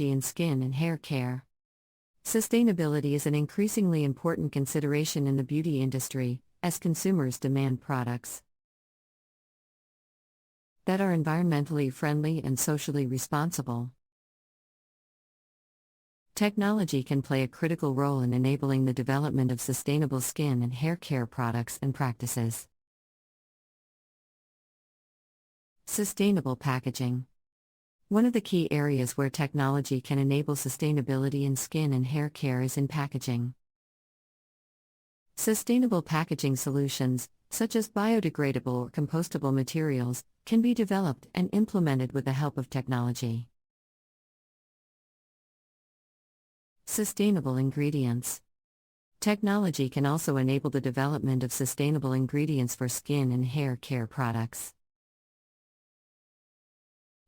in skin and hair care. Sustainability is an increasingly important consideration in the beauty industry, as consumers demand products that are environmentally friendly and socially responsible. Technology can play a critical role in enabling the development of sustainable skin and hair care products and practices. Sustainable packaging. One of the key areas where technology can enable sustainability in skin and hair care is in packaging. Sustainable packaging solutions, such as biodegradable or compostable materials, can be developed and implemented with the help of technology. Sustainable ingredients. Technology can also enable the development of sustainable ingredients for skin and hair care products.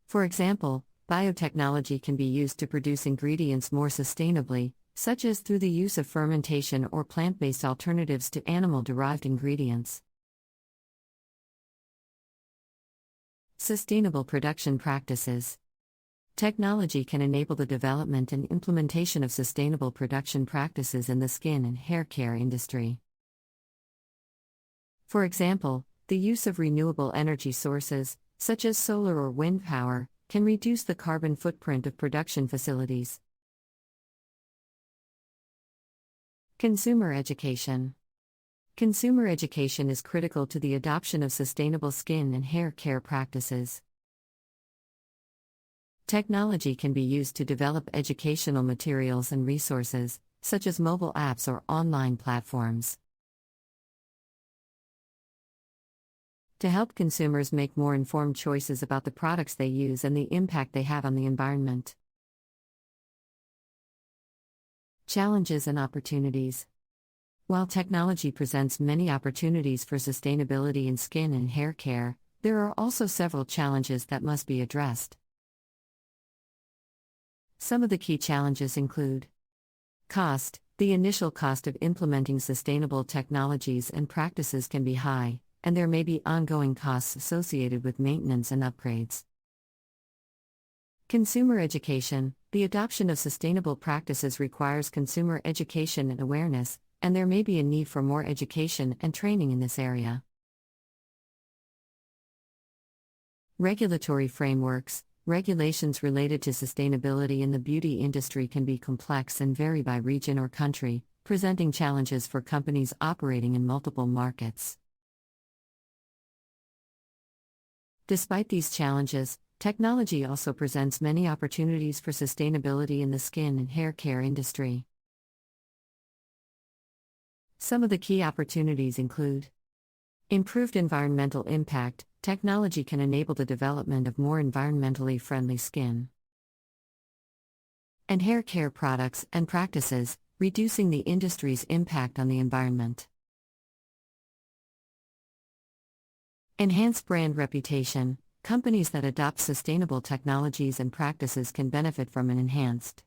For example, biotechnology can be used to produce ingredients more sustainably, such as through the use of fermentation or plant-based alternatives to animal-derived ingredients. Sustainable production practices. Technology can enable the development and implementation of sustainable production practices in the skin and hair care industry. For example, the use of renewable energy sources, such as solar or wind power, can reduce the carbon footprint of production facilities. Consumer education. Consumer education is critical to the adoption of sustainable skin and hair care practices. Technology can be used to develop educational materials and resources, such as mobile apps or online platforms, to help consumers make more informed choices about the products they use and the impact they have on the environment. Challenges and opportunities. While technology presents many opportunities for sustainability in skin and hair care, there are also several challenges that must be addressed. Some of the key challenges include cost. The initial cost of implementing sustainable technologies and practices can be high, and there may be ongoing costs associated with maintenance and upgrades. Consumer education. The adoption of sustainable practices requires consumer education and awareness, and there may be a need for more education and training in this area. Regulatory frameworks. Regulations related to sustainability in the beauty industry can be complex and vary by region or country, presenting challenges for companies operating in multiple markets. Despite these challenges, technology also presents many opportunities for sustainability in the skin and hair care industry. Some of the key opportunities include improved environmental impact. Technology can enable the development of more environmentally friendly skin and hair care products and practices, reducing the industry's impact on the environment. Enhance brand reputation. Companies that adopt sustainable technologies and practices can benefit from an enhanced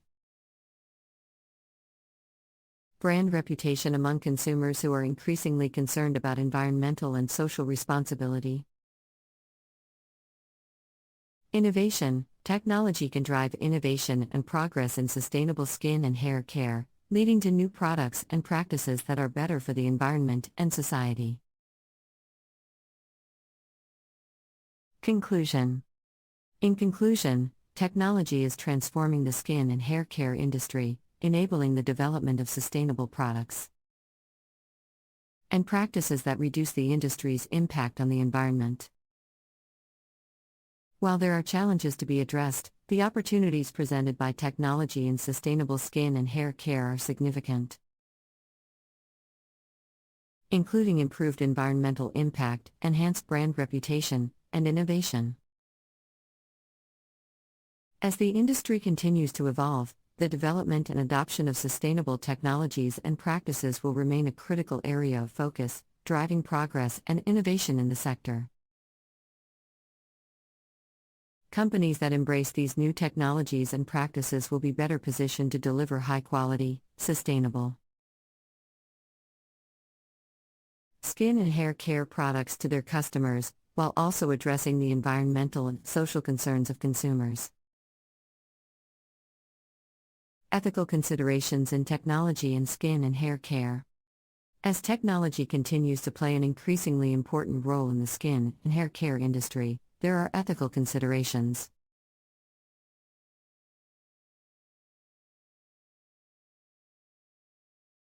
brand reputation among consumers who are increasingly concerned about environmental and social responsibility. Innovation. Technology can drive innovation and progress in sustainable skin and hair care, leading to new products and practices that are better for the environment and society. Conclusion. In conclusion, technology is transforming the skin and hair care industry, enabling the development of sustainable products and practices that reduce the industry's impact on the environment. While there are challenges to be addressed, the opportunities presented by technology in sustainable skin and hair care are significant, including improved environmental impact, enhanced brand reputation, and innovation. As the industry continues to evolve, the development and adoption of sustainable technologies and practices will remain a critical area of focus, driving progress and innovation in the sector. Companies that embrace these new technologies and practices will be better positioned to deliver high-quality, sustainable skin and hair care products to their customers, while also addressing the environmental and social concerns of consumers. Ethical considerations in technology and skin and hair care. As technology continues to play an increasingly important role in the skin and hair care industry, there are ethical considerations.